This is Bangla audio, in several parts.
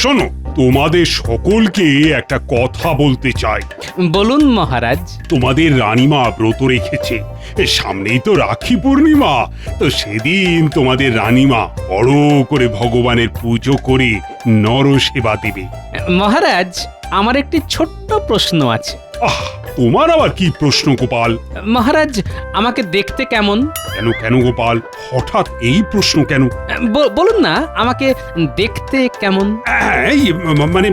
শোনো, তোমাদের সকলকে একটা কথা বলতে চাই। বলুন মহারাজ। তোমাদের রানীমা ব্রত রেখেছে, সামনেই তো রাখি পূর্ণিমা। তো সেদিন তোমাদের রানীমা বড় করে ভগবানের পুজো করে নরসেবা দেবে। মহারাজ, আমার একটি ছোট্ট প্রশ্ন আছে। আহ, তোমার আবার কি প্রশ্ন গোপাল? মহারাজ, আমাকে দেখতে কেমন? কেন কেন গোপাল, হঠাৎ এই প্রশ্ন কেন? বলুন না, আমাকে দেখতে কেমন? এই, মানে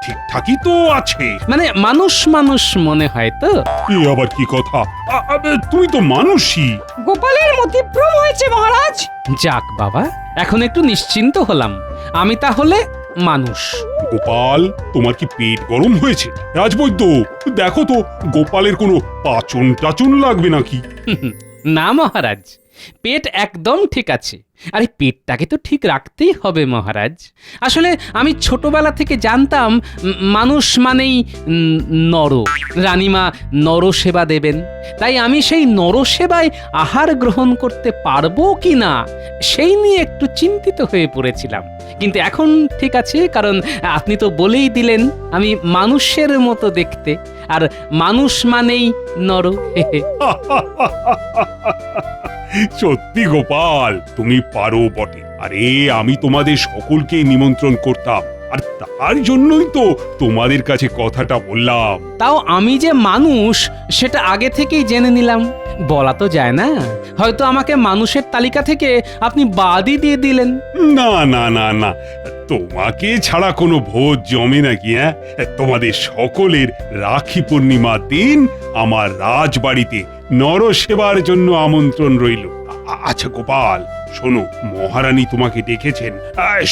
ঠিকঠাকই তো আছে। মানে মানুষ মানুষ মনে হয় তো? এ আবার কি কথা? তুমি তো মানুষই। গোপালের মতিভ্রম হয়েছে মহারাজ। যাক বাবা, এখন একটু নিশ্চিন্ত হলাম। আমি তাহলে মানুষ। গোপাল, তোমার কি পেট গরম হয়েছে? রাজবৈদ্য, দেখো তো গোপালের কোনো পাচন টাচন লাগবে নাকি? না মহারাজ, পেট একদম ঠিক আছে। আরে পেটটাকে তো ঠিক রাখতেই হবে মহারাজ। আসলে আমি ছোটবেলা থেকে জানতাম মানুষ মানেই নর, রানীমা নরসেবা দেবেন। তাই আমি সেই নরসেবায় আহার গ্রহণ করতে পারবো কি না সেই নিয়ে একটু চিন্তিত হয়ে পড়েছিলাম। কিন্তু এখন ঠিক আছে, কারণ আপনি তো বলেই দিলেন আমি মানুষের মতো দেখতে, আর মানুষ মানেই নর। সত্যি গোপাল, তুমি পারো বটে। আরে আমি তোমাদের সকলকে নিমন্ত্রণ করতাম, আর তার জন্যই তো তোমাদের কাছে কথাটা বললাম। তাও আমি যে মানুষ সেটা আগে থেকেই জেনে নিলাম। বলা তো যায় না, হয়তো আমাকে মানুষের তালিকা থেকে আপনি বাদই দিয়ে দিলেন। না না না না, তোমাকে ছাড়া কোনো ভোজ জমে নাকি? তোমাদের সকলের রাখি পূর্ণিমার দিন আমার রাজবাড়িতে নরসেবার জন্য আমন্ত্রণ রইল। আচ্ছা গোপাল, শোনো, মহারানী তোমাকে ডেকেছেন।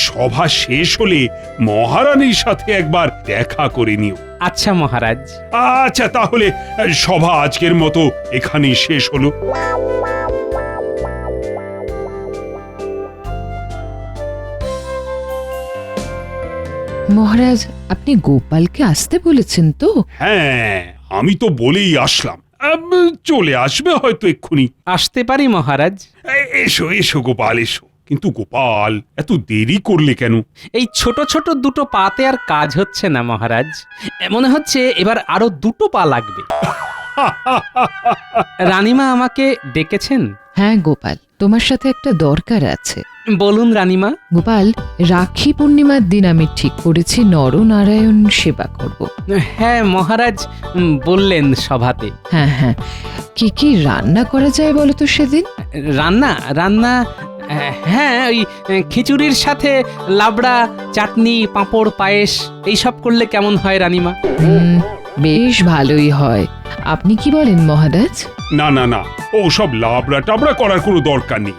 সভা শেষ হলে মহারানীর সাথে একবার দেখা করে নিও। আচ্ছা মহারাজ। আচ্ছা তাহলে সভা আজকের মতো এখানেই শেষ হলো। মহারাজ, আপনি গোপালকে আসতে বলেছেন তো? হ্যাঁ, আমি তো বলেই আসলাম। চলে আসবে হয়তো এক্ষুনি। আসতে পারি মহারাজ? এসো এসো গোপাল, এসো। কিন্তু গোপাল, এত দেরি করলে কেন? এই ছোট ছোট দুটো পাতে আর কাজ হচ্ছে না মহারাজ। মনে হচ্ছে এবার আরো দুটো পা লাগবে। রানীমা আমাকে ডেকেছেন? হ্যাঁ গোপাল, তোমার সাথে একটা দরকার আছে। বলুন রানীমা। গোপাল, রাখি পূর্ণিমার দিন আমি ঠিক করেছি নরনারায়ণ সেবা করব। হ্যাঁ মহারাজ, বললেন সভাতে। হ্যাঁ হ্যাঁ, কি কি রান্না করা যায় বলো তো সেদিন? রান্না রান্না হ্যাঁ, ওই খিচুড়ির সাথে লাবড়া, চাটনি, পাঁপড়, পায়েস এইসব করলে কেমন হয় রানীমা? বেশ ভালোই হয়। আপনি কি বলেন মহারাজ? না না না, ও সব লাবড়া টাবড়া করার কোনো দরকার নেই।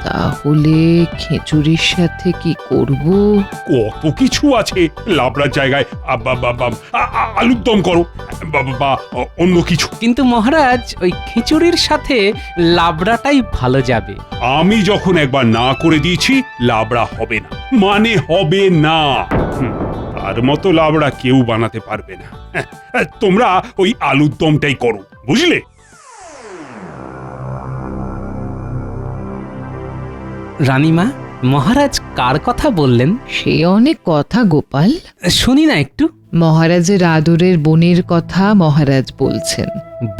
তাহলে খিচুড়ির সাথে কি করব? কত কিছু আছে লাবড়ার জায়গায়। আলুর দম করো, বা অন্য কিছু। কিন্তু মহারাজ, ওই খিচুড়ির সাথে লাবড়াটাই ভালো যাবে। আমি যখন একবার না করে দিয়েছি, লাবড়া হবে না মানে হবে না। তার মতো লাবড়া কেউ বানাতে পারবে না। তোমরা ওই আলুর দমটাই করো, বুঝলে? রানীমা, মহারাজ কার কথা বললেন? সে অনেক কথা গোপাল। শুনি না একটু। মহারাজের আদরের বোনের কথা মহারাজ বলছেন।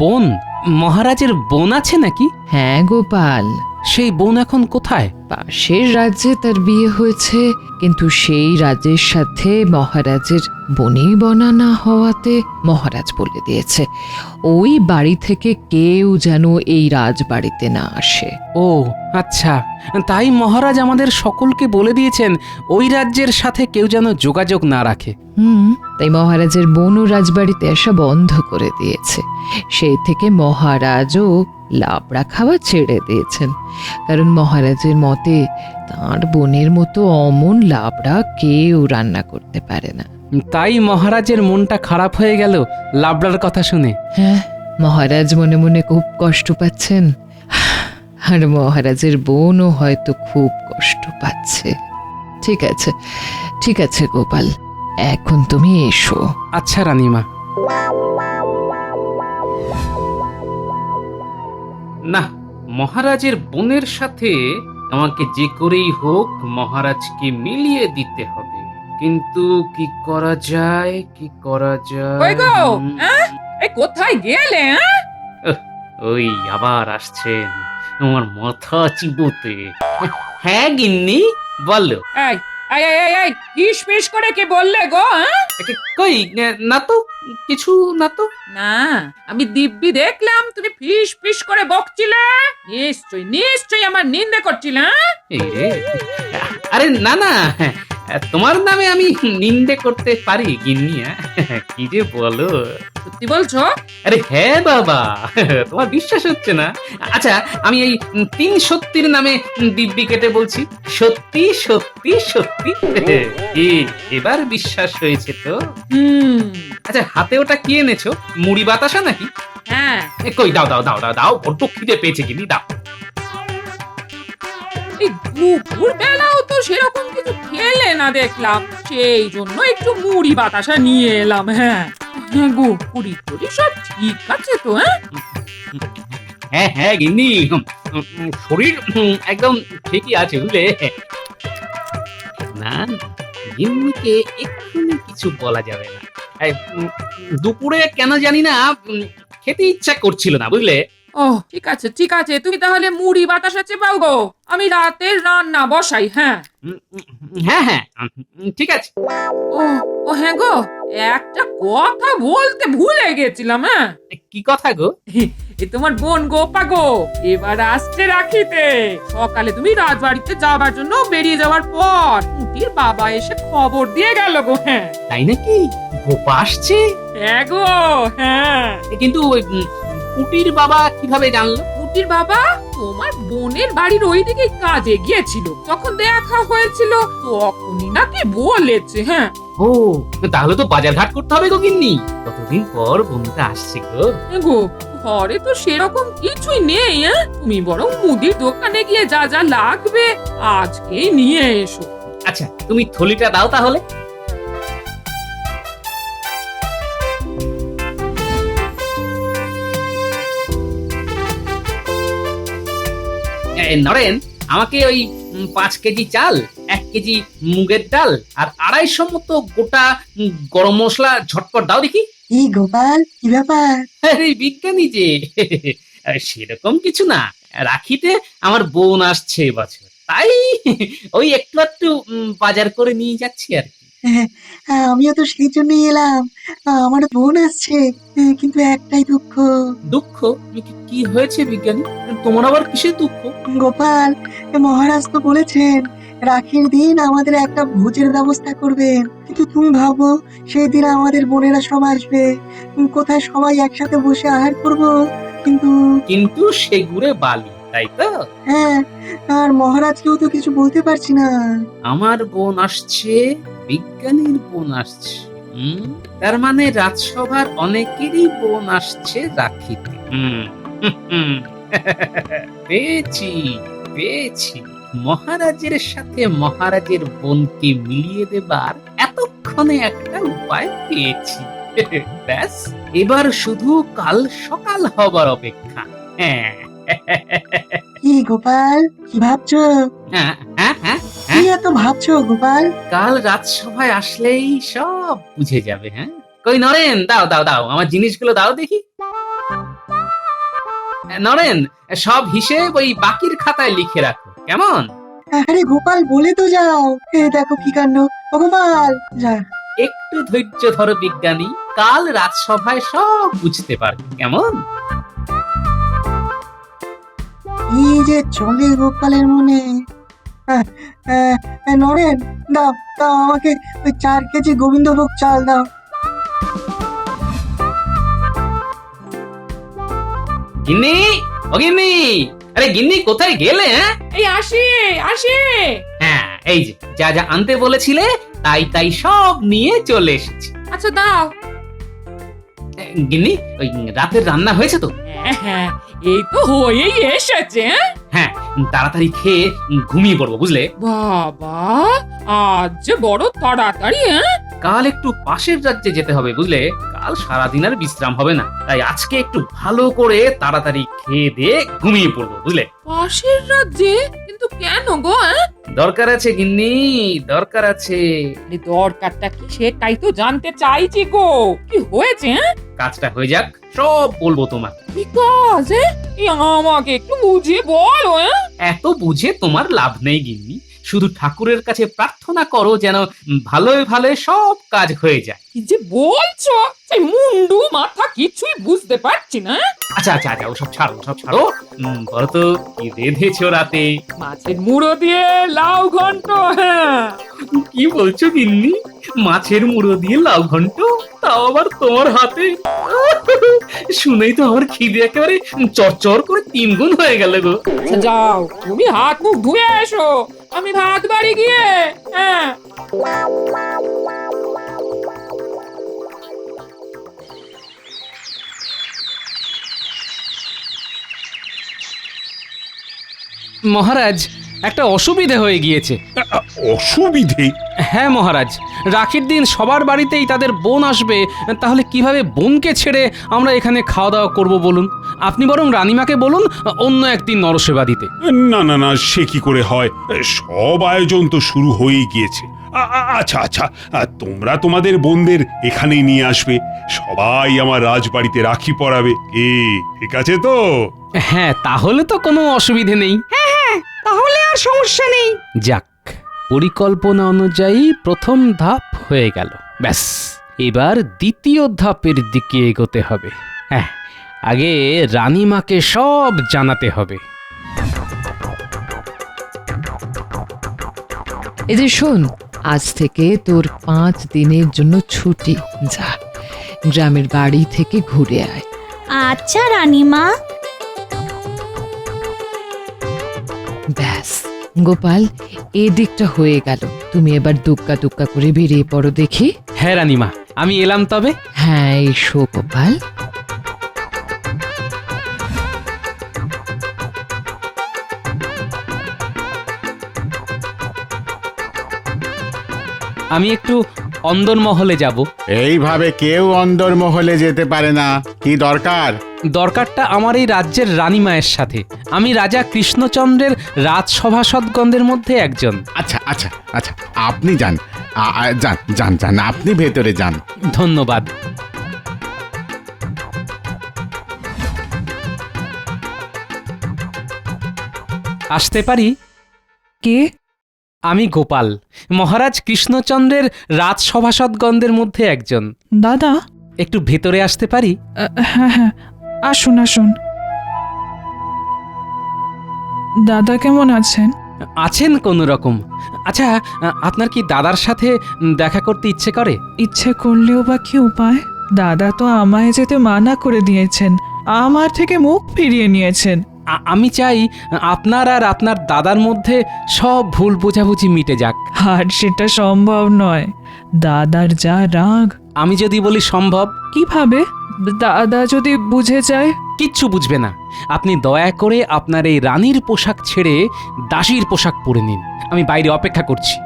বোন? মহারাজের বোন আছে নাকি? হ্যাঁ গোপাল, সেই বোন এখন কোথায়? পাশের রাজ্যে তার বিয়ে হয়েছে, কিন্তু সেই রাজ্যের সাথে মহারাজের বনেই বনা না হওয়াতে মহারাজ বলে দিয়েছে ওই বাড়ি থেকে কেউ যেন এই রাজবাড়িতে না আসে। ও আচ্ছা, তাই মহারাজ আমাদের সকলকে বলে দিয়েছেন ওই রাজ্যের সাথে কেউ যেন যোগাযোগ না রাখে। তাই মহারাজের বোনও রাজবাড়িতে আসা বন্ধ করে দিয়েছে। সেই থেকে মহারাজও লাবড়া খাওয়া ছেড়ে দিয়েছেন, কারণ মহারাজের মতে তার বোনের মতো অমন লাবড়া কেউ রান্না করতে পারে না। তাই মহারাজের মনটা খারাপ হয়ে গেল লাবড়ার কথা শুনে। হ্যাঁ, মহারাজ মনে মনে খুব কষ্ট পাচ্ছেন, আর মহারাজের বোনও হয়তো খুব কষ্ট পাচ্ছে। ঠিক আছে, ঠিক আছে গোপাল, এখন তুমি এসো। আচ্ছা রানীমা। না, মহারাজের বোনের সাথে আমাকে যে করেই হোক মহারাজকে মিলিয়ে দিতে হবে। কিন্তু কি করা যায়, কি করা কই গো যায়? এই কোথায় গেলে ওই আবার আসছেন আমার মাথা চিবোতে। হ্যাঁ গিন্নি, বলো। এই এই এই এই, এই ফিস ফিস করে কি বললে গো কই না তো, কিছু না তো। না আমি দিব্যি দেখলাম তুমি ফিস ফিস করে বকছিলে, নিশ্চয়ই নিশ্চয়ই আমার নিন্দে করছিলে এই রে, আরে না না, তোমার নামে আমি নিন্দে করতে পারি গিন্নি? কি যে বলো। সত্যি বলছো? আরে হ্যাঁ বাবা, তোমার বিশ্বাস হচ্ছে না? আচ্ছা, আমি এই 3 সত্যির নামে দিব্যি কেটে বলছি, সত্যি সত্যি সত্যি। কি এবার বিশ্বাস হয়েছে তো? হুম, আচ্ছা, হাতে ওটা কি এনেছো? মুড়ি বাতাসা নাকি? হ্যাঁ কই দাও দাও দাও দাও দাও, বড্ড খিদে পেয়েছে গিন্নি, দাও। এই দুপুর বেলাও তো সেরকম কিছু খেলে না দেখলাম, সেই জন্য একটু মুড়ি বাতাসা নিয়ে এলাম। হ্যাঁ হ্যাঁ গো, পুরি টুরি সব ঠিক আছে তো? হ্যাঁ হ্যাঁ গিন্নি, শরীর একদম ঠিকই আছে বুঝলে। না না, গিন্নিকে এক্ষুনি কিছু বলা যাবে না। এই, দুপুরে কেন জানি না খেতে ইচ্ছা করছিল না বুঝলে। ও ঠিক আছে ঠিক আছে, তুমি তাহলে মুড়ি বাতাসা চেপাও গো, আমি রাতের রান্না বসাই। হ্যাঁ হ্যাঁ হ্যাঁ, ঠিক আছে। ও ও হ্যাঁ গো, একটা কথা বলতে ভুলে গেছিলাম। হ্যাঁ কি কথা গো? এ তোমার বোন গোপা গো এবার আসছে রাখিতে। সকালে তুমি রাজবাড়িতে যাবার জন্য বেরিয়ে যাওয়ার পর পুটির বাবা এসে খবর দিয়ে গেল গো। হ্যাঁ তাই নাকি? গোপা আসছে? হ্যাঁ গো হ্যাঁ। কিন্তু ওই পুটির বাবা কিভাবে জানলো? পুটির বাবা তোমার বোনের বাড়ির ওইদিকে কাজে গিয়েছিল, তখন দেখা হয়েছিল, তখনই নাকি বলেছে। হ্যাঁ ও, তাহলে তো বাজার ঘাট করতে হবে গো গিন্নি, কতদিন পর বোনটা আসছে গো। গো ঘরে তো সেরকম কিছুই নেই। হ্যাঁ তুমি বরং মুদির দোকানে গিয়ে যা যা লাগবে আজকেই নিয়ে এসো। আচ্ছা, তুমি থলিটা দাও তাহলে। নরেন, আমাকে ওই 5 কেজি চাল, 1 কেজি মুগের ডাল আর 250 মতো গোটা গরম মশলা ঝটপট দাও দেখি। কি গোপাল, কি ব্যাপার? আরে বিজ্ঞানী যে, সেরকম কিছু না, রাখিতে আমার বোন আসছে এবছর, তাই ওই একটু একটু বাজার করে নিয়ে যাচ্ছি আর কি। আমিও তো সেই জন্যই এলাম, আমার বোন আসছে, কিন্তু একটাই দুঃখ। দুঃখ? কি হয়েছে বিজ্ঞানী? তোমার আবার কিসের দুঃখ? গোপাল, মহারাজ তো বলেছেন রাখির দিন আমাদের একটা ভোজের ব্যবস্থা করবেন, কিন্তু তুমি ভাবো সেই দিন আমাদের বোনেরা সব আসবে, কোথায় সবাই একসাথে বসে আহার করব। কিন্তু কিন্তু সে গুড়ে বালি, তাই তো? হ্যাঁ, আর মহারাজকেও তো কিছু বলতে পারছি না। আমার বোন আসছে, বিজ্ঞানীর বোন আসছে, তার মানে রাজসভার অনেকেরই বোন আসছে রাখিতে। পেয়েছি পেয়েছি, মহারাজের সাথে মহারাজের বোনকে মিলিয়ে দেবার এতক্ষণে একটা উপায় পেয়েছি। ব্যাস, এবার শুধু কাল সকাল হবার অপেক্ষা। হ্যাঁ কি গোপাল, কি ভাবছো? হ্যাঁ হ্যাঁ হ্যাঁ, কি এত ভাবছো গোপাল? কাল রাজসভায় আসলেই সব বুঝে যাবে। হ্যাঁ, কই নরেন, দাও দাও দাও, আমার জিনিসগুলো দাও দেখি। নরেন, সব হিসেব ওই বাকির খাতায় লিখে রাখো, কেমন? আরে গোপাল, বলে তো যাও। দেখো কি কাণ্ড। ও গোপাল, যা। একটু ধৈর্য ধরো বিজ্ঞানী, কাল রাজসভায় সব বুঝতে পারবে, কেমন? কি যে চলে গোপালের মনে। নরেন, দাও দাও আমাকে ওই 4 কেজি গোবিন্দভোগ চাল দাও। গিন্নি, ও গিন্নি, আরে গিন্নি কোথায় গেলে? হ্যাঁ এই আসি আসি। হ্যাঁ, এই যে যা যা আনতে বলেছিলে তাই তাই সব নিয়ে চলে এসেছি। আচ্ছা দাও। গিন্নি, ওই রাতের রান্না হয়েছে তো? হ্যাঁ হ্যাঁ, এই তো হয়েই এসেছে। হ্যাঁ, তাড়াতাড়ি খেয়ে ঘুমিয়ে পড়বো বুঝলে। বাবা, আজ যে বড় তাড়াতাড়ি। কাল একটু পাশের রাজ্যে যেতে হবে বুঝলে, কাল সারাদিন আর বিশ্রাম হবে না, তাই আজকে একটু ভালো করে তাড়াতাড়ি খেয়ে দিয়ে ঘুমিয়ে পড়বো, বুঝলে? পাশের রাজ্যে? কিন্তু কেন গো? দরকার আছে গিন্নি, দরকার আছে। দরকারটা কি সেটাই তো জানতে চাইছি গো। কি হয়েছে? কাজটা হয়ে যাক, সব বলবো তোমার। কি কাজ? আমাকে একটু বুঝিয়ে বলো। এত বুঝে তোমার লাভ নেই গিন্নি, শুধু ঠাকুরের কাছে প্রার্থনা করো যেন ভালোই ভালো সব কাজ হয়ে যায়। কি যে বলছো, সেই মুন্ডু মাথা কিছুই বুঝতে পারছি না। আচ্ছা আচ্ছা আচ্ছা, ওসব ছাড়ো, ওসব ছাড়ো। বলো তো কি রেঁধেছো রাতে? মাছের মুড়ো দিয়ে লাউ ঘন্ট। হ্যাঁ, কি বলছো গিন্নি? মাছের মুড়ো দিয়ে লাউ ঘন্ট, তাও আবার তোমার হাতে? শুনেই তো আমার খিদে একেবারে চরচর করে 3 গুণ হয়ে গেল গো। আচ্ছা, যাও তুমি হাত মুখ ধুয়ে এসো, আমি ভাত বাড়ি গিয়ে। হ্যাঁ, মহারাজ, একটা অসুবিধে হয়ে গিয়েছে। অসুবিধে? হ্যাঁ মহারাজ, রাখির দিন সবার বাড়িতেই তাদের বোন আসবে, তাহলে কিভাবে বোনকে ছেড়ে আমরা এখানে খাওয়া দাওয়া করব বলুন? আপনি বরং রানীমাকে বলুন অন্য একদিন নরসেবা দিতে। না না না, সে কি করে হয়? সব আয়োজন তো শুরু হয়েই গিয়েছে। আচ্ছা আচ্ছা, তোমরা তোমাদের বোনদের এখানেই নিয়ে আসবে, সবাই আমার রাজবাড়িতে রাখি পরাবে। কি ঠিক আছে তো? হ্যাঁ, তাহলে তো কোনো অসুবিধে নেই। তাহলে আর সমস্যা নেই। যাক, পরিকল্পনা অনুযায়ী প্রথম ধাপ হয়ে গেল। ব্যাস, এবার দ্বিতীয় ধাপের দিকে এগোতে হবে। হ্যাঁ, আগে রানীমাকে সব জানাতে হবে। এই যে শোন, আজ থেকে তোর 5 দিনের জন্য ছুটি। যা, গ্রামের বাড়ি থেকে ঘুরে আয়। আচ্ছা রানীমা। ব্যাস গোপাল, এদিকটা হয়ে গেল। তুমি এবার দুক্কা দুক্কা করে বেরিয়ে পড়ো দেখি। হ্যাঁ রানীমা, আমি এলাম তবে। হ্যাঁ, এসো গোপাল। আমি একটু অন্দরমহলে যাব। এইভাবে কেউ অন্দরমহলে যেতে পারে না। কি দরকার? দরকারটা আমার এই রাজ্যের রানীমায়ের সাথে। আমি রাজা কৃষ্ণচন্দ্রের রাজসভাসদগণদের মধ্যে একজন। আচ্ছা আচ্ছা আচ্ছা, আপনি যান, যান যান যান, আপনি ভেতরে যান। ধন্যবাদ। আসতে পারি? কে? আমি গোপাল, মহারাজ কৃষ্ণচন্দ্রের রাজসভাসদগণদের মধ্যে একজন। দাদা? একটু ভেতরে আসতে পারি? হ্যাঁ হ্যাঁ, আসুন আসুন। দাদা কেমন আছেন? আছেন কোনো রকম। আচ্ছা, আপনার কি দাদার সাথে দেখা করতে ইচ্ছে করে? ইচ্ছে করলেও বা কি উপায়? দাদা তো আমায় যেতে মানা করে দিয়েছেন, আমার থেকে মুখ ফিরিয়ে নিয়েছেন। আমি চাই আপনার আর আপনার দাদার মধ্যে সব ভুল বোঝাবুঝি মিটে যাক। আর সেটা সম্ভব নয়। দাদার যা রাগ। আমি যদি বলি সম্ভব? কিভাবে? দাদা যদি বুঝে যায়? কিচ্ছু বুঝবে না। আপনি দয়া করে আপনার এই রানীর পোশাক ছেড়ে দাসীর পোশাক পরে নিন। আমি বাইরে অপেক্ষা করছি।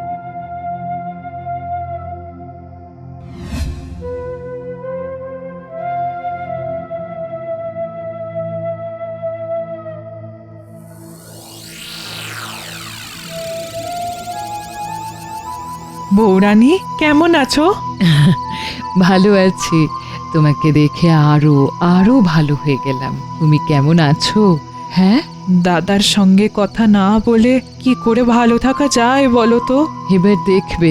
বৌরানী কেমন আছো? ভালো আছি। তোমাকে দেখে আরো আরো ভালো হয়ে গেলাম। তুমি কেমন আছো? হ্যাঁ, দাদার সঙ্গে কথা না বলে কি করে ভালো থাকা যায় বলো তো? এবার দেখবে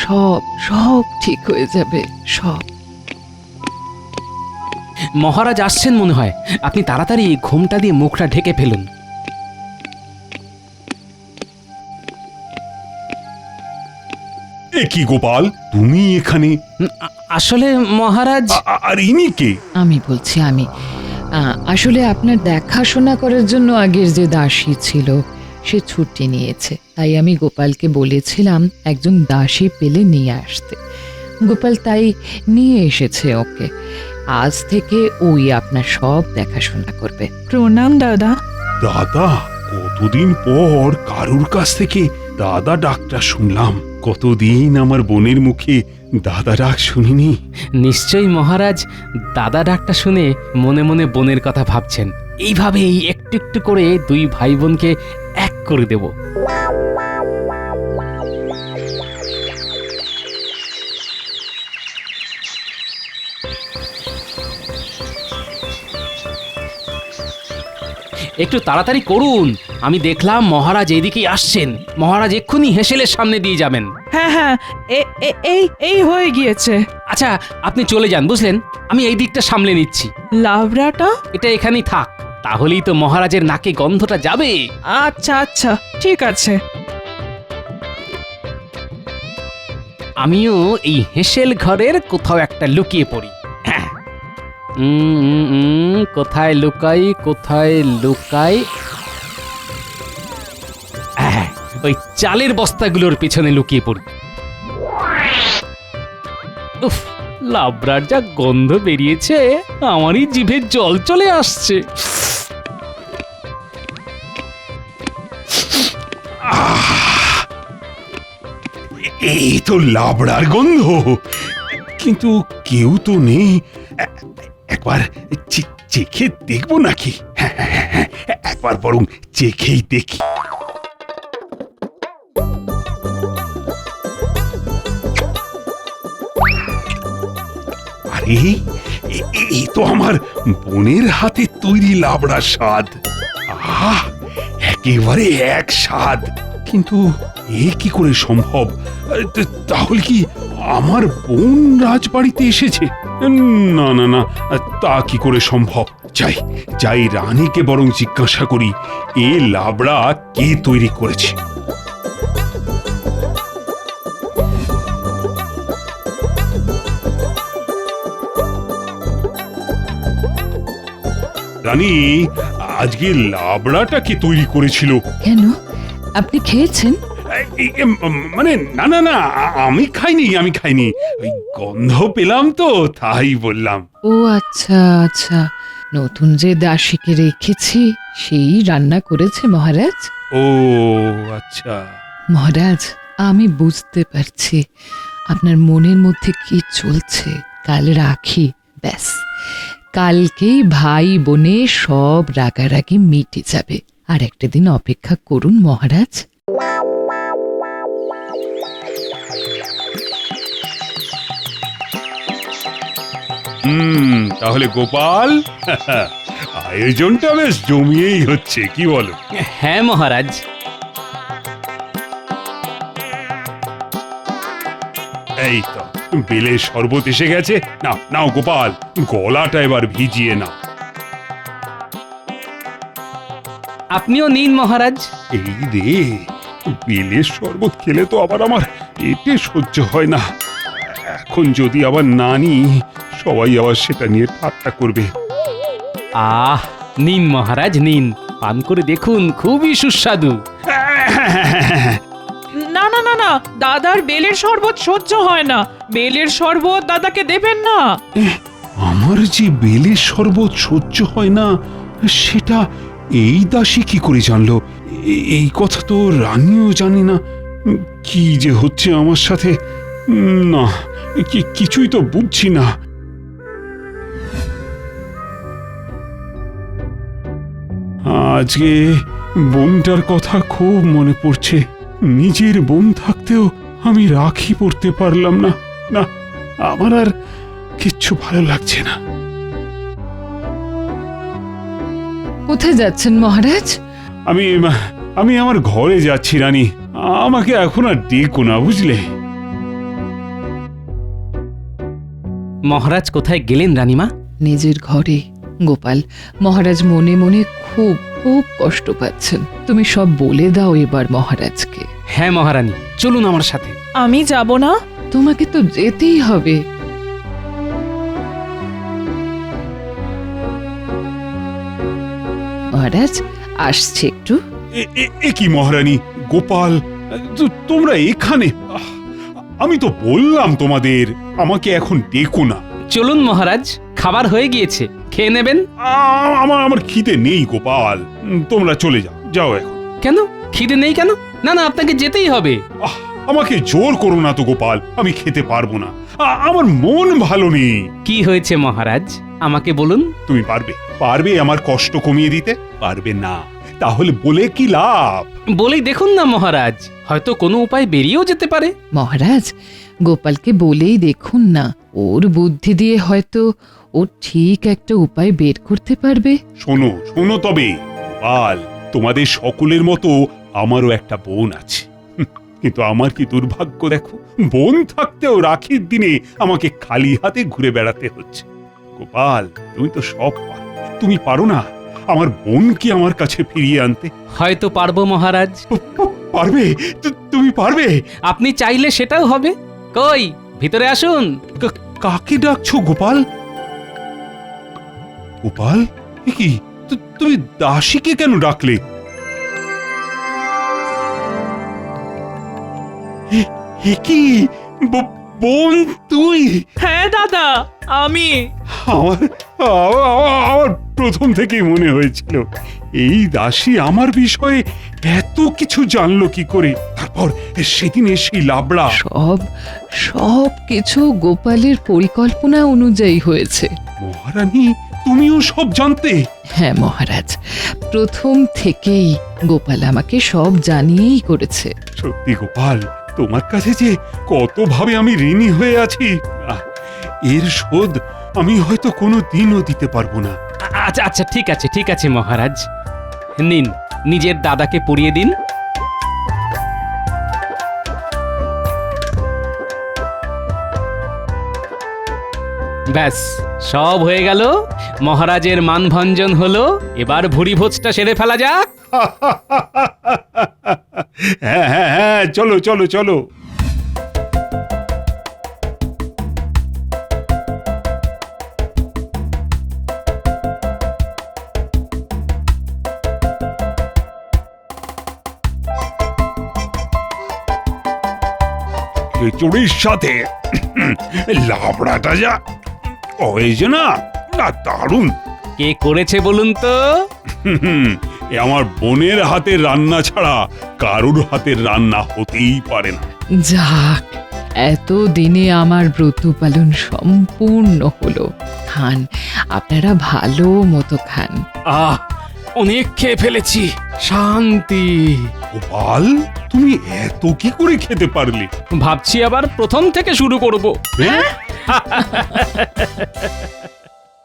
সব সব ঠিক হয়ে যাবে, সব। মহারাজ আসছেন মনে হয়, আপনি তাড়াতাড়ি এই ঘোমটা দিয়ে মুখটা ঢেকে ফেলুন। এ কি গোপাল, তুমি এখানে? আসলে মহারাজ, আর ইনি কে? আমি বলছি, আমি আসলে আপনার দেখাশোনা করার জন্য আগের যে দাসী ছিল সে ছুটি নিয়েছে, তাই আমি গোপালকে বলেছিলাম একজন দাসী পেলে নিয়ে আসতে। গোপাল তাই নিয়ে এসেছে ওকে। আজ থেকে ওই আপনার সব দেখাশোনা করবে। প্রণাম দাদা। দাদা, কতদিন পর কারুর কাছ থেকে দাদা ডাকটা শুনলাম। কতদিন আমার বোনের মুখে দাদা ডাক শুনিনি। নিশ্চয়ই মহারাজ দাদা ডাকটা শুনে মনে মনে বোনের কথা ভাবছেন। এইভাবেই একটু একটু করে দুই ভাই বোনকে এক করে দেব। একটু তাড়াতাড়ি করুন, আমি দেখলাম মহারাজ এদিকেই আসছেন। মহারাজ এক্ষুনি হেসেলের সামনে দিয়ে যাবেন। হ্যাঁ হ্যাঁ, এই হয়ে গিয়েছে। আচ্ছা আপনি চলে যান, বুঝলেন, আমি এই দিকটা সামলে নিচ্ছি। লাবড়াটা? এটা এখানেই থাক, তাহলেই তো মহারাজের নাকে গন্ধটা যাবে। আচ্ছা আচ্ছা, ঠিক আছে। আমিও এই হেসেল ঘরের কোথাও একটা লুকিয়ে পড়ি। হ্যাঁ। কোথায় লুকাই, কোথায় লুকাই? হ্যাঁ, ওই চালের বস্তাগুলোর পেছনে লুকিয়ে পড়ি। উফ, লাবড়ার যা গন্ধ বেরিয়েছে, আমারই জিভে জল চলে আসছে। এই তো লাবড়ার গন্ধ, কিন্তু কেউ তো নেই। একবার চেখে দেখবো নাকি? হ্যাঁ, একবার বরং চেখেই দেখি। আরে এই তো আমার বোনের হাতে তৈরি লাবড়ার স্বাদ। আহা, একেবারে এক স্বাদ। কিন্তু এ কি করে সম্ভব? তাহলে কি আমার বোন রাজবাড়িতে এসেছে? না না না, তা কি করে সম্ভব? যাই রানীকে বরং জিজ্ঞাসা করি, এ লাবড়া কে তৈরি করেছে। রানী, আজকে লাবড়াটা কে তৈরি করেছিল? কেন, আপনি খেয়েছেন? মানে না না না, আমি খাইনি। ওই গন্ধ পেলাম তো, তাই বললাম। ও আচ্ছা আচ্ছা, নতুন যে দাসীকে রেখেছি সেই রান্না করেছে মহারাজ। ও আচ্ছা। মহারাজ, আমি বুঝতে পারছি আপনার মনের মধ্যে কি চলছে। কাল রাখি, ব্যাস কালকেই ভাই বোনে সব রাগারাগি মিটে যাবে। আর একটা দিন অপেক্ষা করুন মহারাজ। তাহলে গোপাল, আয়োজনটা বেশ জমিয়েই হচ্ছে, কি বলো? হ্যাঁ মহারাজ। এই তো বেলের শরবত এসে গেছে। নাও গোপাল, গলাটা এবার ভিজিয়ে নাও। আপনিও নিন মহারাজ। এই রে, বেলের শরবত খেলে তো আবার আমার পেটে সহ্য হয় না। এখন যদি আবার না নিই, সবাই আবার সেটা নিয়ে ঠাট্টা করবে। আহ, নিন মহারাজ নিন, পান করে দেখুন, খুবই সুস্বাদু। না না না না, দাদার বেলের শরবত সহ্য হয় না। বেলের শরবত দাদাকে দেবেন না। আমার যে বেলের শরবত সহ্য হয় না, সেটা এই দাসী কি করে জানলো? এই কথা তো রানীও জানি না। কি যে হচ্ছে আমার সাথে, না কিছুই তো বুঝছি না। আজকে বোনটার কথা খুব মনে পড়ছে। নিজের বোন থাকতেও আমি রাখি পরতে পারলাম না। না, আমার আর কিচ্ছু ভালো লাগছে না। কোথায় যাচ্ছেন মহারাজ? আমি আমার ঘরে যাচ্ছি রানী। আমাকে এখন আর ডেকো না, বুঝলে? মহারাজ কোথায় গেলেন রানীমা? নিজের ঘরে। গোপাল, মহারাজ মনে মনে খুব খুব কষ্ট পাচ্ছেন। তুমি সব বলে দাও এবার মহারাজকে। হ্যাঁ মহারানী, চলুন আমার সাথে। আমি যাব না। তোমাকে তো যেতেই হবে। মহারাজ আসছে একটু। এ কি মহারানী, গোপাল, তোমরা এখানে? আমি তো বললাম তোমাদের আমাকে এখন ডেকো না। চলুন মহারাজ, খাবার হয়ে গিয়েছে, খেয়ে নেবেন। আমার খিদে নেই গোপাল, তোমরা চলে যাও এখন। কেন খিদে নেই কেন? না না, আপনাকে যেতেই হবে। আহ, আমাকে জোর করো না তো গোপাল, আমি খেতে পারবো না। আমার মন ভালো নেই। কি হয়েছে মহারাজ, আমাকে বলুন। তুমি পারবে পারবে আমার কষ্ট কমিয়ে দিতে? পারবে না, তাহলে বলে কি লাভ? বলেই দেখুন না মহারাজ, হয়তো কোনো উপায় বেরিয়েও যেতে পারে। মহারাজ, গোপালকে বলেই দেখুন না, ওর বুদ্ধি দিয়ে হয়তো ও ঠিক একটা উপায় বের করতে পারবে। শোনো শোনো তবে গোপাল, তোমাদের সকলের মতো আমারও একটা বোন আছে, কিন্তু আমার কি দুর্ভাগ্য দেখো, বোন থাকতেও রাখির দিনে আমাকে খালি হাতে ঘুরে বেড়াতে হচ্ছে। গোপাল, তুমি তো সব পারো, তুমি পারো না আমার বোনকে আমার কাছে ফিরিয়ে আনতে? হয়তো পারবো মহারাজ। পারবে? তুমি পারবে? আপনি চাইলে সেটাও হবে। কই, ভিতরে আসুন। কাকে ডাকছো গোপাল? গোপাল, এ কি তুমি দাসীকে কেন ডাকলে? এ কি বোন তুই? হ্যাঁ দাদা, আমি। আমার আমার প্রথম থেকেই মনে হয়েছিল এই দাসী আমার বিষয়ে এত কিছু জানলো কি করে। তারপর সেদিন সেই লাবড়া। সব কিছু গোপালের পরিকল্পনা অনুযায়ী হয়েছে। মহারানী, তুমিও সব জানতে? হ্যাঁ মহারাজ, প্রথম থেকেই গোপাল আমাকে সব জানিয়েই করেছে। সত্যি গোপাল, তোমার কাছে যে কতভাবে আমি ঋণী হয়ে আছি, এর শোধ আমি হয়তো কোনো দিনও দিতে পারবো না। আচ্ছা আচ্ছা, ঠিক আছে ঠিক আছে মহারাজ, নিন নিজের দাদাকে পরিয়ে দিন। ব্যাস, সব হয়ে গেল। মহারাজের মানভঞ্জন হলো, এবার ভুরি ভোজটা সেরে ফেলা যাক। হ্যাঁ হ্যাঁ হ্যাঁ, চলো চলো চলো। খিচুড়ির সাথে লাবড়াটা যা হয়েছে না, দারুণ। কে করেছে বলুন তো? এ আমার বোনের হাতের রান্না ছাড়া কারুর হাতের রান্না হতেই পারে না। যাক, এত দিনে আমার ব্রত পালন সম্পূর্ণ হলো। খান, আপনারা ভালো মতো খান। আহ, অনেক খেয়ে ফেলেছি, শান্তি। গোপাল, তুমি এত কি করে খেতে পারলে? ভাবছি আবার প্রথম থেকে শুরু করব। হ্যাঁ?